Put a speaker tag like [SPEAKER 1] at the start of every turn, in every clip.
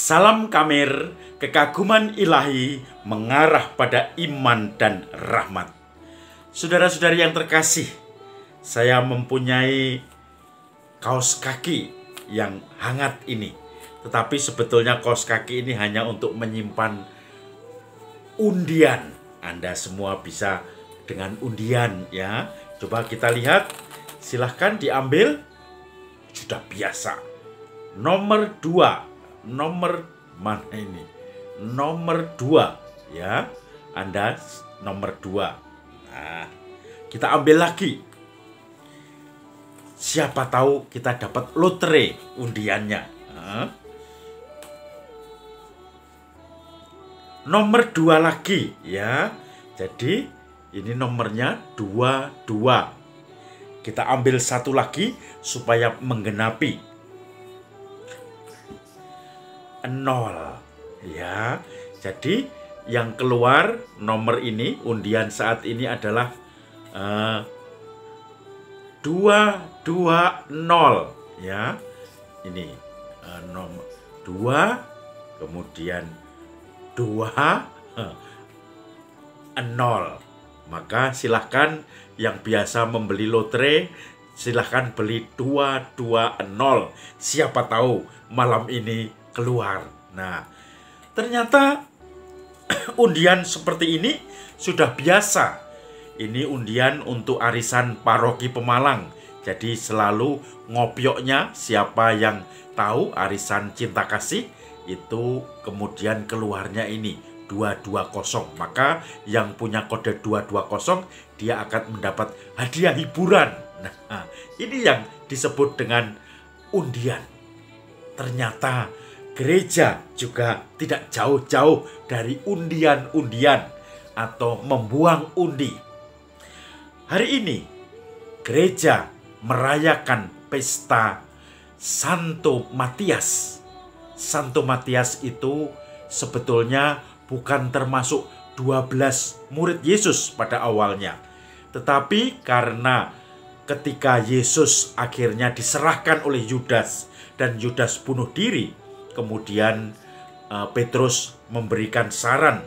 [SPEAKER 1] Salam Kamir, kekaguman ilahi mengarah pada iman dan rahmat. Saudara-saudari yang terkasih, saya mempunyai kaos kaki yang hangat ini. Tetapi sebetulnya kaos kaki ini hanya untuk menyimpan undian. Anda semua bisa dengan undian ya. Coba kita lihat, silahkan diambil. Sudah biasa. Nomor 2. Nomor mana ini? Nomor 2 ya. Anda nomor 2. Nah, kita ambil lagi. Siapa tahu kita dapat lotre undiannya. Nah. Nomor 2 lagi ya. Jadi ini nomornya 22. Kita ambil satu lagi supaya menggenapi 0 ya. Jadi yang keluar nomor ini undian saat ini adalah 220 ya. Ini nomor 2 kemudian 2 0. Maka silahkan yang biasa membeli lotre, silahkan beli 220. Siapa tahu malam ini keluar. Nah, ternyata undian seperti ini sudah biasa. Ini undian untuk arisan paroki Pemalang. Jadi selalu ngopioknya siapa yang tahu arisan cinta kasih itu kemudian keluarnya ini 220. Maka yang punya kode 220 dia akan mendapat hadiah hiburan. Nah, ini yang disebut dengan undian. Ternyata gereja juga tidak jauh-jauh dari undian-undian atau membuang undi. Hari ini gereja merayakan pesta Santo Matias. Santo Matias itu sebetulnya bukan termasuk 12 murid Yesus pada awalnya. Tetapi karena ketika Yesus akhirnya diserahkan oleh Yudas dan Yudas bunuh diri, kemudian Petrus memberikan saran,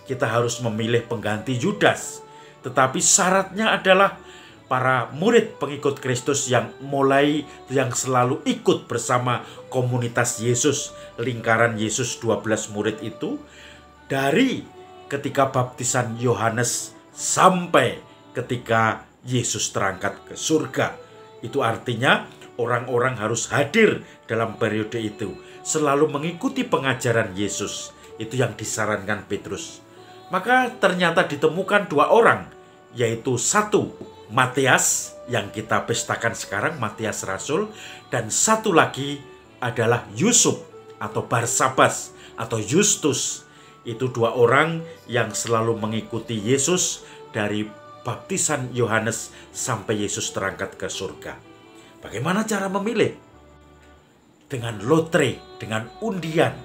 [SPEAKER 1] kita harus memilih pengganti Yudas. Tetapi syaratnya adalah para murid pengikut Kristus yang selalu ikut bersama komunitas Yesus, lingkaran Yesus 12 murid itu, dari ketika baptisan Yohanes sampai ketika Yesus terangkat ke surga. Itu artinya orang-orang harus hadir dalam periode itu, selalu mengikuti pengajaran Yesus. Itu yang disarankan Petrus. Maka ternyata ditemukan 2 orang, yaitu satu Matias yang kita pestakan sekarang, Matias Rasul, dan satu lagi adalah Yusuf atau Barsabas atau Justus. Itu 2 orang yang selalu mengikuti Yesus dari baptisan Yohanes sampai Yesus terangkat ke surga. Bagaimana cara memilih? Dengan lotre, dengan undian.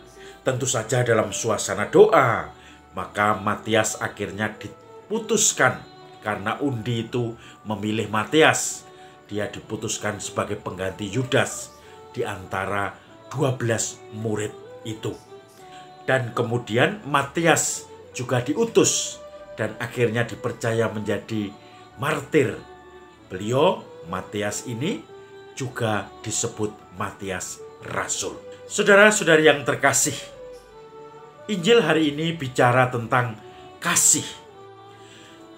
[SPEAKER 1] Tentu saja dalam suasana doa. Maka Matias akhirnya diputuskan karena undi itu memilih Matias. Dia diputuskan sebagai pengganti Yudas di antara 12 murid itu. Dan kemudian Matias juga diutus dan akhirnya dipercaya menjadi martir. Beliau, Matias ini, juga disebut Matias Rasul. Saudara-saudari yang terkasih, Injil hari ini bicara tentang kasih.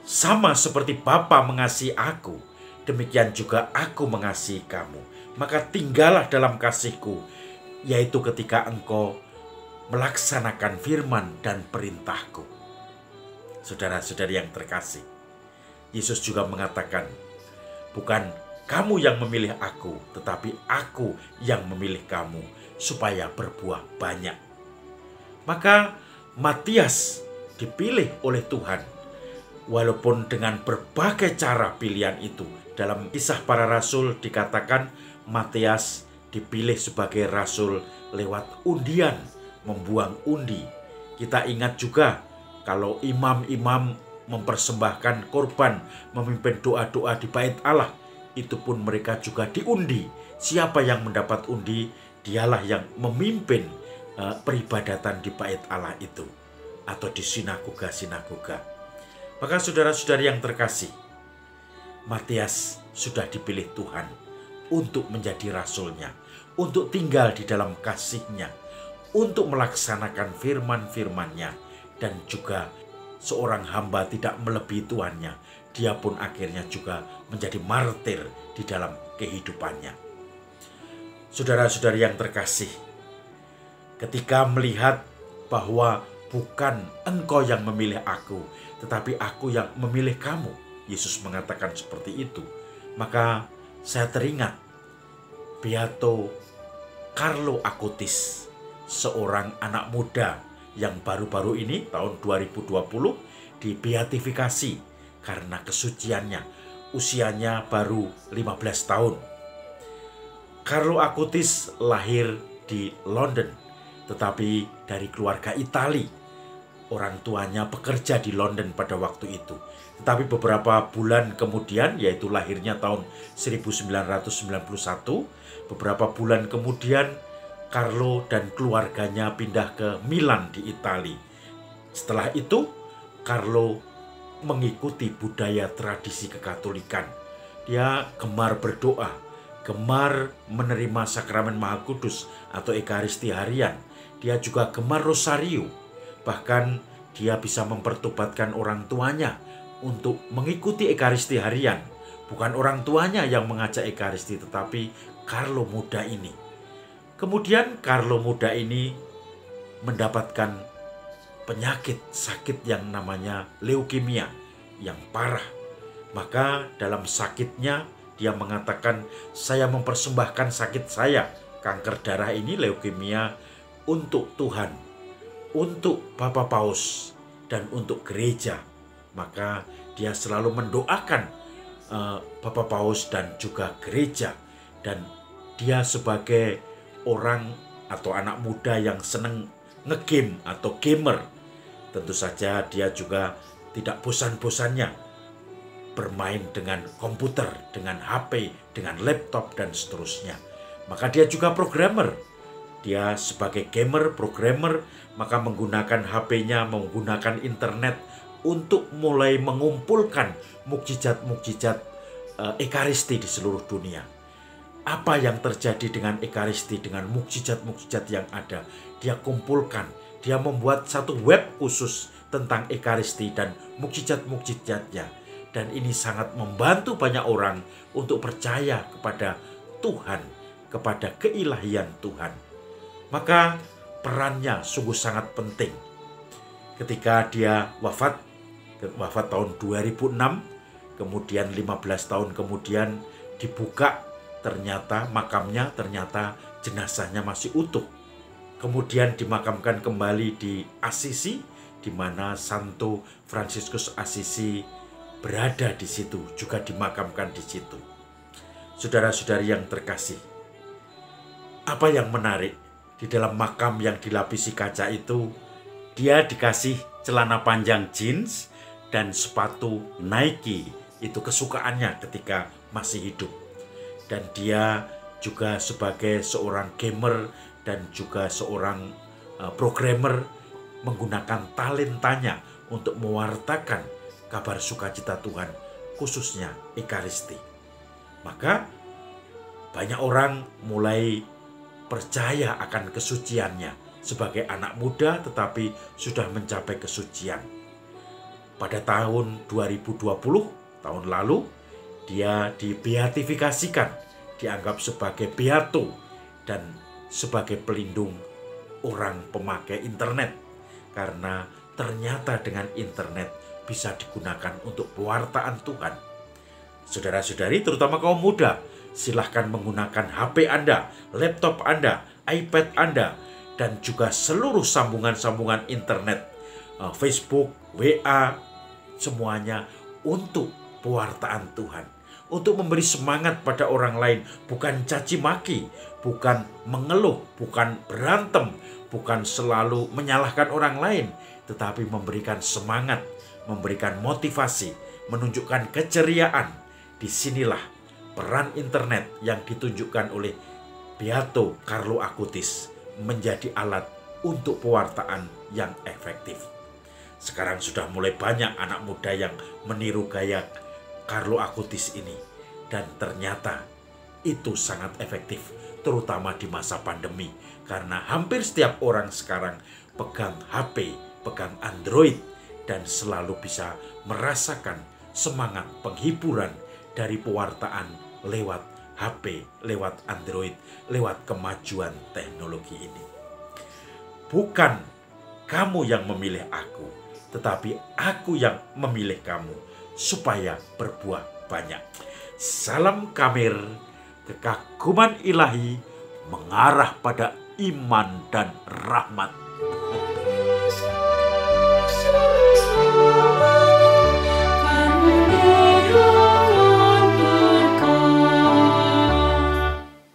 [SPEAKER 1] Sama seperti Bapa mengasihi aku, demikian juga aku mengasihi kamu. Maka tinggallah dalam kasihku, yaitu ketika engkau melaksanakan firman dan perintahku. Saudara-saudari yang terkasih, Yesus juga mengatakan, bukan kamu yang memilih aku, tetapi aku yang memilih kamu supaya berbuah banyak. Maka Matias dipilih oleh Tuhan, walaupun dengan berbagai cara pilihan itu. Dalam Kisah Para Rasul dikatakan Matias dipilih sebagai rasul lewat undian, membuang undi. Kita ingat juga kalau imam-imam mempersembahkan korban, memimpin doa-doa di bait Allah, itu pun mereka juga diundi. Siapa yang mendapat undi, dialah yang memimpin peribadatan di bait Allah itu atau di sinagoga-sinagoga. Maka saudara-saudari yang terkasih, Matias sudah dipilih Tuhan untuk menjadi rasulnya, untuk tinggal di dalam kasih-Nya, untuk melaksanakan firman-firman-Nya, dan juga seorang hamba tidak melebihi Tuannya. Dia pun akhirnya juga menjadi martir di dalam kehidupannya. Saudara-saudari yang terkasih, ketika melihat bahwa bukan engkau yang memilih aku, tetapi aku yang memilih kamu, Yesus mengatakan seperti itu, maka saya teringat Beato Carlo Acutis, seorang anak muda yang baru-baru ini tahun 2020 dibeatifikasi karena kesuciannya. Usianya baru 15 tahun. Carlo Acutis lahir di London, tetapi dari keluarga Itali. Orang tuanya bekerja di London pada waktu itu. Tetapi beberapa bulan kemudian, yaitu lahirnya tahun 1991, beberapa bulan kemudian Carlo dan keluarganya pindah ke Milan di Itali. Setelah itu, Carlo mengikuti budaya tradisi kekatolikan. Dia gemar berdoa, gemar menerima sakramen Maha Kudus atau Ekaristi harian. Dia juga gemar rosario. Bahkan dia bisa mempertobatkan orang tuanya untuk mengikuti Ekaristi harian. Bukan orang tuanya yang mengajak Ekaristi, tetapi Carlo muda ini. Kemudian Carlo muda ini mendapatkan penyakit sakit yang namanya leukemia yang parah. Maka dalam sakitnya dia mengatakan, saya mempersembahkan sakit saya, kanker darah ini, leukemia, untuk Tuhan, untuk Bapak Paus, dan untuk gereja. Maka dia selalu mendoakan Bapak Paus dan juga gereja. Dan dia sebagai orang atau anak muda yang senang ngegame atau gamer, tentu saja dia juga tidak bosan-bosannya bermain dengan komputer, dengan HP, dengan laptop, dan seterusnya. Maka dia juga programmer. Dia sebagai gamer, programmer, maka menggunakan HP-nya, menggunakan internet untuk mulai mengumpulkan mukjizat-mukjizat Ekaristi di seluruh dunia. Apa yang terjadi dengan Ekaristi, dengan mukjizat-mukjizat yang ada, dia kumpulkan. Dia membuat satu web khusus tentang Ekaristi dan mukjizat-mukjizatnya. Dan ini sangat membantu banyak orang untuk percaya kepada Tuhan, kepada keilahian Tuhan. Maka perannya sungguh sangat penting. Ketika dia wafat tahun 2006, kemudian 15 tahun kemudian dibuka, ternyata makamnya, ternyata jenazahnya masih utuh. Kemudian dimakamkan kembali di Assisi, di mana Santo Fransiskus Assisi berada di situ, juga dimakamkan di situ. Saudara-saudari yang terkasih, apa yang menarik di dalam makam yang dilapisi kaca itu, dia dikasih celana panjang jeans dan sepatu Nike, itu kesukaannya ketika masih hidup. Dan dia juga sebagai seorang gamer dan juga seorang programmer menggunakan talentanya untuk mewartakan kabar sukacita Tuhan, khususnya Ekaristi. Maka banyak orang mulai percaya akan kesuciannya sebagai anak muda, tetapi sudah mencapai kesucian. Pada tahun 2020, tahun lalu, dia dibeatifikasikan, dianggap sebagai beato dan sebagai pelindung orang pemakai internet. Karena ternyata dengan internet bisa digunakan untuk pewartaan Tuhan. Saudara-saudari, terutama kaum muda, silahkan menggunakan HP Anda, laptop Anda, iPad Anda, dan juga seluruh sambungan-sambungan internet, Facebook, WA, semuanya untuk pewartaan Tuhan. Untuk memberi semangat pada orang lain, bukan caci maki, bukan mengeluh, bukan berantem, bukan selalu menyalahkan orang lain, tetapi memberikan semangat, memberikan motivasi, menunjukkan keceriaan. Disinilah peran internet yang ditunjukkan oleh Beato Carlo Acutis menjadi alat untuk pewartaan yang efektif. Sekarang sudah mulai banyak anak muda yang meniru gaya Carlo Acutis ini. Dan ternyata itu sangat efektif, terutama di masa pandemi. Karena hampir setiap orang sekarang pegang HP, pegang Android, dan selalu bisa merasakan semangat penghiburan dari pewartaan lewat HP, lewat Android, lewat kemajuan teknologi ini. Bukan kamu yang memilih aku, tetapi aku yang memilih kamu supaya berbuah banyak. Salam Kamir, kekaguman ilahi mengarah pada iman dan rahmat.